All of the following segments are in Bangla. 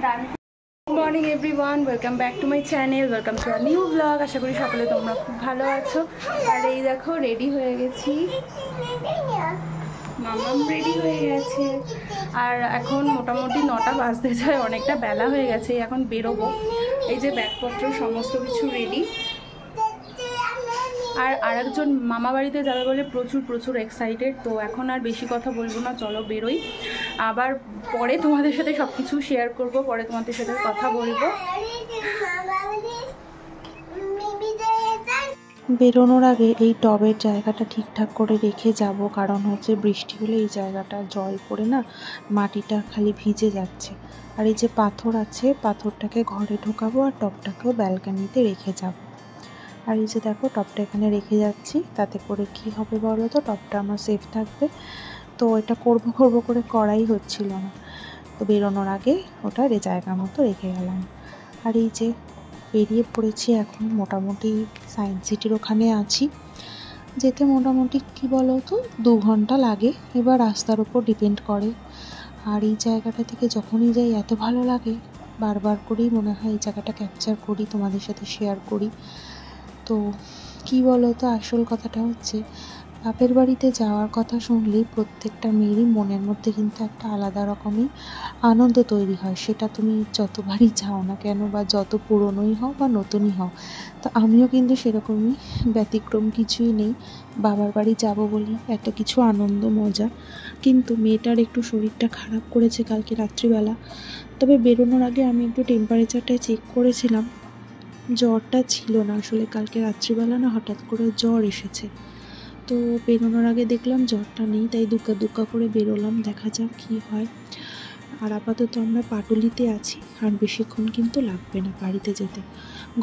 Good morning everyone welcome back to my channel welcome to our new vlog. আশা করি সকলে তোমরা খুব ভালো আছো। আর এই দেখো রেডি হয়ে গেছি, মামাম রেডি হয়ে গেছে। আর এখন মোটামুটি 9টা বাজতে যায়, অনেকটা বেলা হয়ে গেছে। এখন বেরোবো, এই যে ব্যাগপত্র সমস্ত কিছু রেডি। আর আরেকজন মামা বাড়িতে যাবে বলে প্রচুর এক্সাইটেড। তো এখন আর বেশি কথা বলবো না, চলো বেরোই। আবার পরে তোমাদের সাথে সব কিছু শেয়ার করব, পরে তোমাদের সাথে কথা বলবো। বেরোনোর আগে এই টবের জায়গাটা ঠিকঠাক করে রেখে যাব, কারণ হচ্ছে বৃষ্টি হলে এই জায়গাটা জল পড়ে না মাটিটা খালি ভিজে যাচ্ছে। আর এই যে পাথর আছে, পাথরটাকে ঘরে ঢোকাবো আর টবটাকেও ব্যালকানিতে রেখে যাব। আর এই যে দেখো টবটা এখানে রেখে যাচ্ছি, তাতে করে কি হবে বলো তো, টবটা আমার সেফ থাকবে। তো এটা করবো করে করাই হচ্ছিল না, তো বেরোনোর আগে ওটা জায়গা মতো রেখে গেলাম। আর এই যে বেরিয়ে পড়েছি, এখন মোটামুটি সায়েন্স সিটির ওখানে আছি। যেতে মোটামুটি কি বলো তো 2 ঘন্টা লাগে, এবার রাস্তার উপর ডিপেন্ড করে। আর এই জায়গাটা থেকে যখনই যাই এত ভালো লাগে, বারবার করেই মনে হয় এই জায়গাটা ক্যাপচার করি, তোমাদের সাথে শেয়ার করি। তো কি বলো তো, আসল কথাটা হচ্ছে বাপের বাড়িতে যাওয়ার কথা শুনলেই প্রত্যেকটা মেয়েরই মনের মধ্যে কিন্তু একটা আলাদা রকমের আনন্দ তৈরি হয়। সেটা তুমি যতবারই যাও না কেন, বা যত পুরনোই হও বা নতুনই হও। তো আমিও কিন্তু সেরকমই, ব্যতিক্রম কিছুই নেই। বাবার বাড়ি যাব বলি একটা কিছু আনন্দ মজা। কিন্তু মেয়েটার একটু শরীরটা খারাপ করেছে কালকে রাত্রিবেলা। তবে বেরোনোর আগে আমি একটু টেম্পারেচারটা চেক করেছিলাম, জ্বরটা ছিল না আসলে। কালকে রাত্রিবেলা না হঠাৎ করে জ্বর এসেছে, তো বেরোনোর আগে দেখলাম জ্বরটা নেই, তাই দুক্কা করে বেরোলাম, দেখা যাক কী হয়। আর আপাতত আমরা পাটুলিতে আছি, আর বেশিক্ষণ কিন্তু লাগবে না বাড়িতে যেতে।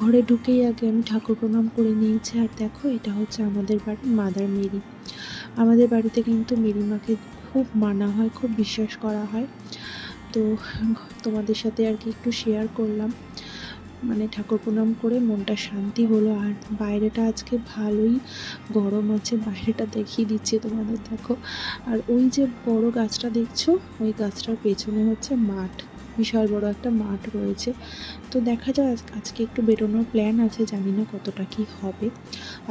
ঘরে ঢুকেই আগে আমি ঠাকুর প্রণাম করে নিয়েছি। আর দেখো এটা হচ্ছে আমাদের বাড়ির মাদার মেরি। আমাদের বাড়িতে কিন্তু মেরি মাকে খুব মানা হয়, খুব বিশ্বাস করা হয়। তো তোমাদের সাথে আর কি একটু শেয়ার করলাম, মানে ঠাকুর প্রণাম করে মনটা শান্তি হলো। আর বাইরেটা আজকে ভালোই গরম আছে, বাইরেটা দেখিয়ে দিচ্ছি তোমাদের, দেখো। আর ওই যে বড় গাছটা দেখছো, ওই গাছটার পেছনে হচ্ছে মাঠ, বিশাল বড় একটা মাঠ রয়েছে। তো দেখা যায় আজকে একটু বেরোনোর প্ল্যান আছে, জানি না কতটা কি হবে।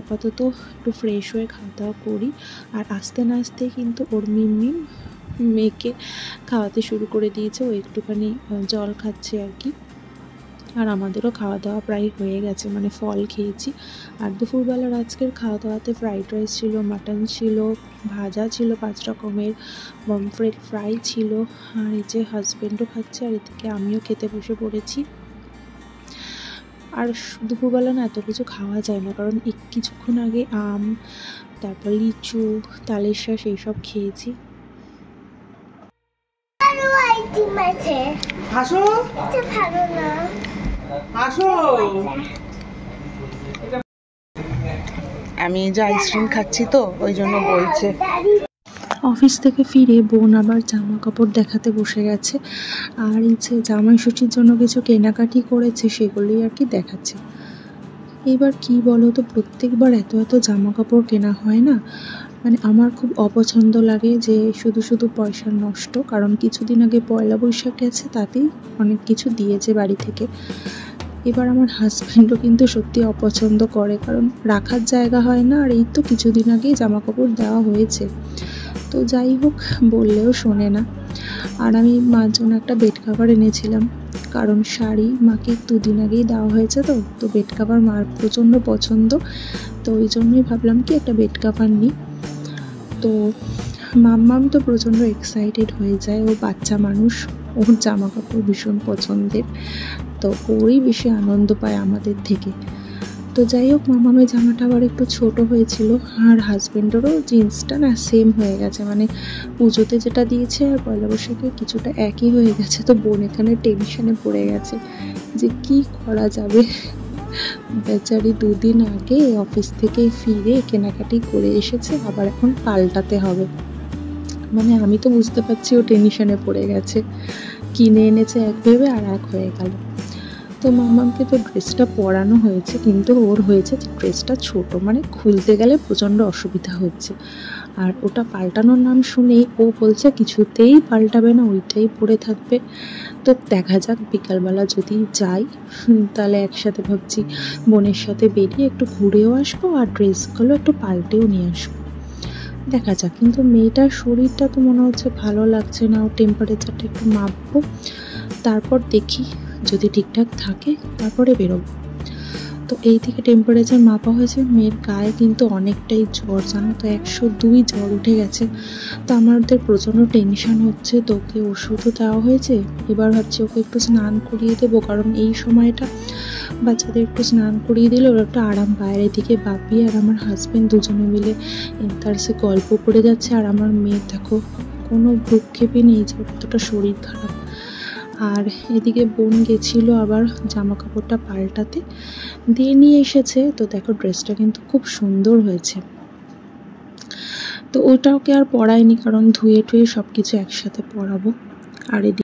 আপাতত একটু ফ্রেশ হয়ে খাওয়া দাওয়া করি। আর আস্তে না আস্তে কিন্তু ওর মিম মেয়েকে খাওয়াতে শুরু করে দিয়েছে, ও একটুখানি জল খাচ্ছে আর কি। আর আমাদেরও খাওয়া দাওয়া প্রায় হয়ে গেছে, মানে ফল খেয়েছি। আর দুপুরবেলার আজকের খাওয়া দাওয়াতে ফ্রাইড রাইস ছিল, মাটন ছিল, ভাজা ছিল 5 রকমের, পমফ্রেট ফ্রাই ছিল। আর এই যে হাজব্যান্ডও খাচ্ছে, আর এদিকে আমিও খেতে বসে পড়েছি। আর দুপুরবেলা না এত কিছু খাওয়া যায় না, কারণ কিছুক্ষণ আগে আম, তারপর লিচু, তালের শাঁস এইসব খেয়েছি। আমি যে আইসক্রিম খাচ্ছি তো ওই জন্য বলছে। অফিস থেকে ফিরে বোন আবার জামা কাপড় দেখাতে বসে গেছে। আর এই যে জামাই ষষ্ঠীর জন্য কিছু কেনাকাটি করেছে, সেগুলোই আর কি দেখাচ্ছে। এবার কি বলো তো, প্রত্যেকবার এত জামা কাপড় কেনা হয় না, মানে আমার খুব অপছন্দ লাগে যে শুধু পয়সা নষ্ট। কারণ কিছুদিন আগে পয়লা বৈশাখ গেছে, তাতেই অনেক কিছু দিয়েছে বাড়ি থেকে। এবার আমার হাজব্যান্ডও কিন্তু সত্যি অপছন্দ করে, কারণ রাখার জায়গা হয় না। আর এই তো কিছুদিন আগেই জামা কাপড় দেওয়া হয়েছে, তো যাই হোক বললেও শোনে না। আর আমি মার জন্য একটা বেড কাভার এনেছিলাম, কারণ শাড়ি মাকে 2 দিন আগেই দেওয়া হয়েছে। তো বেড কাভার মার প্রচণ্ড পছন্দ, তো ওই জন্যই ভাবলাম কি একটা বেড কাভার নিই। তো মাম্মাম তো প্রচণ্ড এক্সাইটেড হয়ে যায়, ও বাচ্চা মানুষ, ওর জামা কাপড় ভীষণ পছন্দের, তো ওই বেশি আনন্দ পায় আমাদের থেকে। তো যাই হোক, মামামের জামাটা আবার একটু ছোট হয়েছিল। আর হাজব্যান্ডেরও জিন্সটা না সেম হয়ে গেছে, মানে পুজোতে যেটা দিয়েছে আর পয়লা বৈশাখে কিছুটা একই হয়ে গেছে। তো বোন এখানে টেনশনে পড়ে গেছে যে কি করা যাবে। বেচারি 2 দিন আগে অফিস থেকে ফিরে কেনাকাটি করে এসেছে, আবার এখন পাল্টাতে হবে। মানে আমি তো বুঝতে পারছি ও টেনশনে পড়ে গেছে, কিনে এনেছে এক ভেবে আর এক হয়ে গেল। তো মামামকে তো ড্রেসটা পরানো হয়েছে, কিন্তু ওর হয়েছে ড্রেসটা ছোট, মানে খুলতে গেলে প্রচণ্ড অসুবিধা হচ্ছে। আর ওটা পাল্টানোর নাম শুনেই ও বলছে কিছুতেই পাল্টাবে না, ওইটাই পরে থাকবে। তো দেখা যাক বিকালবেলা যদি যাই তাহলে একসাথে ভাবছি বোনের সাথে বেরিয়ে একটু ঘুরেও আসবো আর ড্রেসগুলো একটু পাল্টেও নিয়ে আসবো। দেখা যাক, কিন্তু মেয়েটার শরীরটা তো মনে হচ্ছে ভালো লাগছে না, ও টেম্পারেচারটা একটু মাপবো, তারপর দেখি যদি ঠিকঠাক থাকে তারপরে বেরোবো। তো এই থেকে টেম্পারেচার মাপা হয়েছে, মেয়ের গায়ে কিন্তু অনেকটাই জ্বর, জানো তো 102 জ্বর উঠে গেছে। তো আমাদের প্রচণ্ড টেনশান হচ্ছে, তো ওকে ওষুধও দেওয়া হয়েছে। এবার ভাবছি ওকে একটু স্নান করিয়ে দেবো, কারণ এই সময়টা বাচ্চাদের একটু স্নান করিয়ে দিলে ওরা একটু আরাম পায়। এদিকে বাপি আর আমার হাজব্যান্ড দুজনে মিলে তার সে গল্প করে যাচ্ছে, আর আমার মেয়ে দেখো কোনো ভ্রুক্ষেপই নেই যে কতটা শরীর খারাপ। আর এদিকে বোন গেছিলো আবার জামা কাপড়টা পাল্টাতে, দিয়ে নিয়ে এসেছে। তো দেখো ড্রেসটা কিন্তু খুব সুন্দর হয়েছে। তো ওটাকে আর পরাইনি, কারণ ধুয়ে টুয়ে সব কিছু একসাথে পরাবো। আর এদিকে